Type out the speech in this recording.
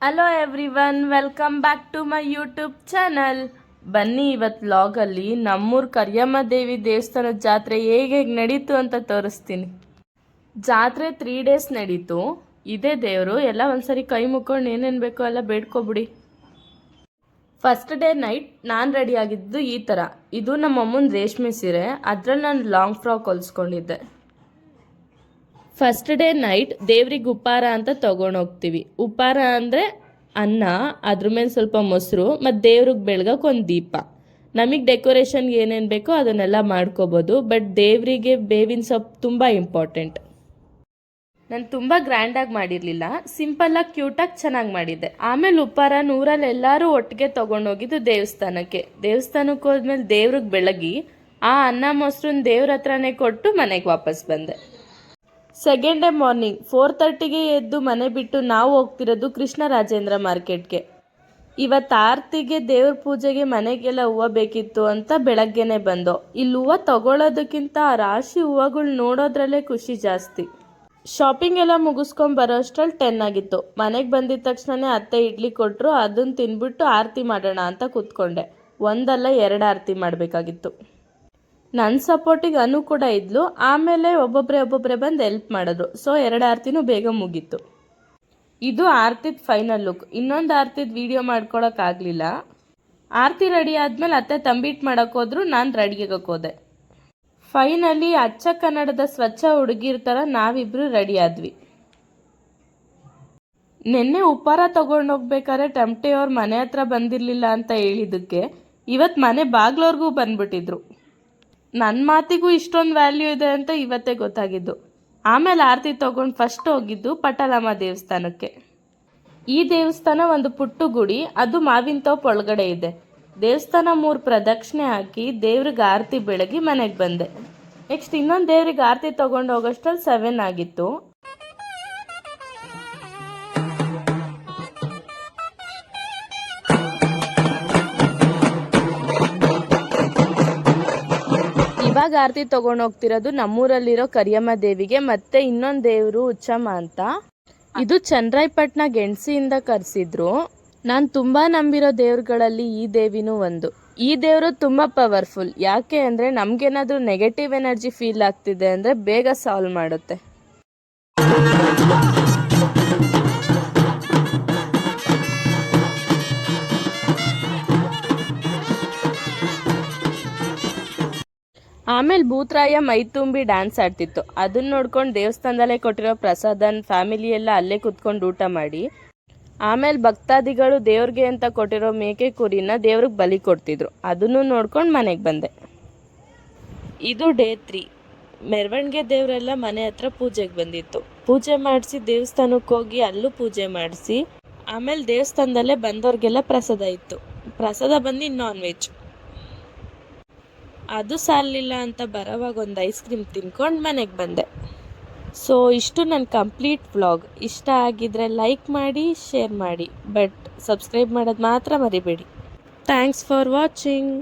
Hello everyone, welcome back to my YouTube channel. ಬನ್ನಿ ಇವತ್ತು ವ್ಲಾಗಲ್ಲಿ ನಮ್ಮೂರು ಕರಿಯಮ್ಮ ದೇವಿ ದೇವಸ್ಥಾನದ ಜಾತ್ರೆ ಹೇಗೆ ನಡೀತು ಅಂತ ತೋರಿಸ್ತೀನಿ. ಜಾತ್ರೆ 3 days ನಡೀತು. ಇದೇ ದೇವರು ಎಲ್ಲ ಒಂದ್ಸರಿ ಕೈ ಮುಕ್ಕೊಂಡು ಏನೇನು ಬೇಕೋ ಎಲ್ಲ ಬೇಡ್ಕೊಬಿಡಿ. ಫಸ್ಟ್ ಡೇ ನೈಟ್ ನಾನು ರೆಡಿ ಆಗಿದ್ದು ಈ ಥರ. ಇದು ನಮ್ಮ ಅಮ್ಮನ ರೇಷ್ಮೆ ಸೀರೆ, ಅದ್ರಲ್ಲಿ ನಾನು ಲಾಂಗ್ ಫ್ರಾಕ್ ಹೊಲಿಸ್ಕೊಂಡಿದ್ದೆ. ಫಸ್ಟ್ ಡೇ ನೈಟ್ ದೇವ್ರಿಗೆ ಉಪ್ಪಾರ ಅಂತ ತೊಗೊಂಡೋಗ್ತೀವಿ. ಉಪ್ಪಾರ ಅಂದರೆ ಅನ್ನ, ಅದ್ರ ಮೇಲೆ ಸ್ವಲ್ಪ ಮೊಸರು ಮತ್ತು ದೇವ್ರಿಗೆ ಬೆಳಗಕ್ಕೆ ಒಂದು ದೀಪ. ನಮಗೆ ಡೆಕೋರೇಷನ್ಗೆ ಏನೇನು ಬೇಕೋ ಅದನ್ನೆಲ್ಲ ಮಾಡ್ಕೋಬೋದು. ಬಟ್ ದೇವರಿಗೆ ಬೇವಿನ ಸೊಪ್ಪು ತುಂಬ ಇಂಪಾರ್ಟೆಂಟ್. ನಾನು ತುಂಬ ಗ್ರ್ಯಾಂಡಾಗಿ ಮಾಡಿರಲಿಲ್ಲ, ಸಿಂಪಲ್ಲಾಗಿ ಕ್ಯೂಟಾಗಿ ಚೆನ್ನಾಗಿ ಮಾಡಿದ್ದೆ. ಆಮೇಲೆ ಉಪ್ಪಾರ ನೂರಲ್ಲಿ ಎಲ್ಲರೂ ಒಟ್ಟಿಗೆ ತೊಗೊಂಡೋಗಿದ್ದು ದೇವಸ್ಥಾನಕ್ಕೆ ಹೋದ್ಮೇಲೆ ದೇವ್ರಿಗೆ ಬೆಳಗಿ ಆ ಅನ್ನ ಮೊಸರನ್ನ ದೇವ್ರ ಹತ್ರನೇ ಕೊಟ್ಟು ಮನೆಗೆ ವಾಪಸ್ ಬಂದೆ. ಸೆಕೆಂಡ್ ಡೇ ಮಾರ್ನಿಂಗ್ 4:30ಗೆ ಎದ್ದು ಮನೆ ಬಿಟ್ಟು ನಾವು ಹೋಗ್ತಿರೋದು ಕೃಷ್ಣರಾಜೇಂದ್ರ ಮಾರ್ಕೆಟ್ಗೆ. ಇವತ್ತು ಆರತಿಗೆ ದೇವ್ರ ಪೂಜೆಗೆ ಮನೆಗೆಲ್ಲ ಹೂವು ಬೇಕಿತ್ತು ಅಂತ ಬೆಳಗ್ಗೆನೆ ಬಂದೋ. ಇಲ್ಲಿ ಹೂವು ತಗೊಳ್ಳೋದಕ್ಕಿಂತ ಆ ರಾಶಿ ಹೂವುಗಳು ನೋಡೋದ್ರಲ್ಲೇ ಖುಷಿ ಜಾಸ್ತಿ. ಶಾಪಿಂಗ್ ಎಲ್ಲ ಮುಗಿಸ್ಕೊಂಡು ಬರೋ ಅಷ್ಟ್ರಲ್ಲಿ 10 ಆಗಿತ್ತು. ಮನೆಗೆ ಬಂದಿದ ತಕ್ಷಣನೇ ಅತ್ತೆ ಇಡ್ಲಿ ಕೊಟ್ಟರು. ಅದನ್ನು ತಿನ್ಬಿಟ್ಟು ಆರತಿ ಮಾಡೋಣ ಅಂತ ಕೂತ್ಕೊಂಡೆ. ಒಂದಲ್ಲ 2 ಆರತಿ ಮಾಡಬೇಕಾಗಿತ್ತು. ನನ್ನ ಸಪೋರ್ಟಿಗೆ ಅನು ಕೂಡ ಇದ್ಲು. ಆಮೇಲೆ ಒಬ್ಬೊಬ್ಬರೇ ಬಂದು ಹೆಲ್ಪ್ ಮಾಡಿದ್ರು. ಸೊ 2 ಆರತಿನೂ ಬೇಗ ಮುಗೀತು. ಇದು ಆರತಿದ ಫೈನಲ್ ಲುಕ್. ಇನ್ನೊಂದು ಆರತಿದ ವಿಡಿಯೋ ಮಾಡ್ಕೊಳಕ್ಕಾಗಲಿಲ್ಲ. ಆರತಿ ರೆಡಿ ಆದಮೇಲೆ ಅತ್ತೆ ತಂಬಿಟ್ಟು ಮಾಡೋಕೆ ಹೋದ್ರು, ನಾನು ರೆಡಿಯಾಗಕ್ಕೆ ಹೋದೆ. ಫೈನಲಿ ಅಚ್ಚ ಕನ್ನಡದ ಸ್ವಚ್ಛ ಹುಡುಗಿರ ಥರ ನಾವಿಬ್ಬರು ರೆಡಿ ಆದ್ವಿ. ನಿನ್ನೆ ಉಪ್ಪಾರ ತೊಗೊಂಡೋಗ್ಬೇಕಾದ್ರೆ ಟಮಟೆಯವ್ರ ಮನೆ ಹತ್ರ ಬಂದಿರಲಿಲ್ಲ ಅಂತ ಹೇಳಿದ್ದಕ್ಕೆ ಇವತ್ತು ಮನೆ ಬಾಗ್ಲವ್ರಿಗೂ ಬಂದ್ಬಿಟ್ಟಿದ್ರು. ನನ್ನ ಮಾತಿಗೂ ಇಷ್ಟೊಂದು ವ್ಯಾಲ್ಯೂ ಇದೆ ಅಂತ ಇವತ್ತೇ ಗೊತ್ತಾಗಿದ್ದು. ಆಮೇಲೆ ಆರತಿ ತೊಗೊಂಡು ಫಸ್ಟ್ ಹೋಗಿದ್ದು ಪಟಾಲಮ್ಮ ದೇವಸ್ಥಾನಕ್ಕೆ. ಈ ದೇವಸ್ಥಾನ ಒಂದು ಪುಟ್ಟ ಗುಡಿ, ಅದು ಮಾವಿನ ತೋಪ್ ಒಳಗಡೆ ಇದೆ. ದೇವಸ್ಥಾನ 3 ಪ್ರದಕ್ಷಿಣೆ ಹಾಕಿ ದೇವ್ರಿಗೆ ಆರತಿ ಬೆಳಗಿ ಮನೆಗೆ ಬಂದೆ. ನೆಕ್ಸ್ಟ್ ಇನ್ನೊಂದು ದೇವ್ರಿಗೆ ಆರತಿ ತೊಗೊಂಡು ಹೋಗೋಷ್ಟರಲ್ಲಿ 7 ಆಗಿತ್ತು. ಇವಾಗ ಆರತಿ ತೊಗೊಂಡು ಹೋಗ್ತಿರೋದು ನಮ್ಮೂರಲ್ಲಿರೋ ಕರಿಯಮ್ಮ ದೇವಿಗೆ, ಮತ್ತೆ ಇನ್ನೊಂದು ದೇವರು ಉಚ್ಚಮ್ಮ ಅಂತ. ಇದು ಚನ್ನರಾಯಪಟ್ಟಣ ಗೆಣಸಿಯಿಂದ ಕರೆಸಿದ್ರು. ನಾನು ತುಂಬ ನಂಬಿರೋ ದೇವ್ರುಗಳಲ್ಲಿ ಈ ದೇವಿನೂ ಒಂದು. ಈ ದೇವರು ತುಂಬ ಪವರ್ಫುಲ್. ಯಾಕೆ ಅಂದರೆ ನಮಗೇನಾದರೂ ನೆಗೆಟಿವ್ ಎನರ್ಜಿ ಫೀಲ್ ಆಗ್ತಿದೆ ಅಂದರೆ ಬೇಗ ಸಾಲ್ವ್ ಮಾಡುತ್ತೆ. ಆಮೇಲೆ ಭೂತರಾಯ ಮೈ ತುಂಬಿ ಡ್ಯಾನ್ಸ್ ಆಡ್ತಿತ್ತು. ಅದನ್ನ ನೋಡ್ಕೊಂಡು ದೇವಸ್ಥಾನದಲ್ಲೇ ಕೊಟ್ಟಿರೋ ಪ್ರಸಾದನ ಫ್ಯಾಮಿಲಿ ಎಲ್ಲ ಅಲ್ಲೇ ಕುತ್ಕೊಂಡು ಊಟ ಮಾಡಿ, ಆಮೇಲೆ ಭಕ್ತಾದಿಗಳು ದೇವ್ರಿಗೆ ಅಂತ ಕೊಟ್ಟಿರೋ ಮೇಕೆ ಕುರಿನ ದೇವ್ರಿಗೆ ಬಲಿ ಕೊಡ್ತಿದ್ರು. ಅದನ್ನು ನೋಡ್ಕೊಂಡು ಮನೆಗೆ ಬಂದೆ. ಇದು ಡೇ 3. ಮೆರವಣಿಗೆ ದೇವರೆಲ್ಲ ಮನೆ ಹತ್ರ ಪೂಜೆಗೆ ಬಂದಿತ್ತು. ಪೂಜೆ ಮಾಡಿಸಿ ದೇವಸ್ಥಾನಕ್ಕೆ ಹೋಗಿ ಅಲ್ಲೂ ಪೂಜೆ ಮಾಡಿಸಿ ಆಮೇಲೆ ದೇವಸ್ಥಾನದಲ್ಲೇ ಬಂದವ್ರಿಗೆಲ್ಲ ಪ್ರಸಾದ ಇತ್ತು. ಪ್ರಸಾದ ಬಂದು ನಾನ್ ವೆಜ್. ಅದು ಸಾಲಿಲ್ಲ ಅಂತ ಬರೋವಾಗ ಒಂದು ಐಸ್ ಕ್ರೀಮ್ ತಿನ್ಕೊಂಡು ಮನೆಗೆ ಬಂದೆ. ಸೊ ಇಷ್ಟು ನನ್ನ ಕಂಪ್ಲೀಟ್ ವ್ಲಾಗ್. ಇಷ್ಟ ಆಗಿದ್ರೆ ಲೈಕ್ ಮಾಡಿ, ಶೇರ್ ಮಾಡಿ, ಬಟ್ ಸಬ್ಸ್ಕ್ರೈಬ್ ಮಾಡೋದು ಮಾತ್ರ ಮರಿಬೇಡಿ. Thanks for watching.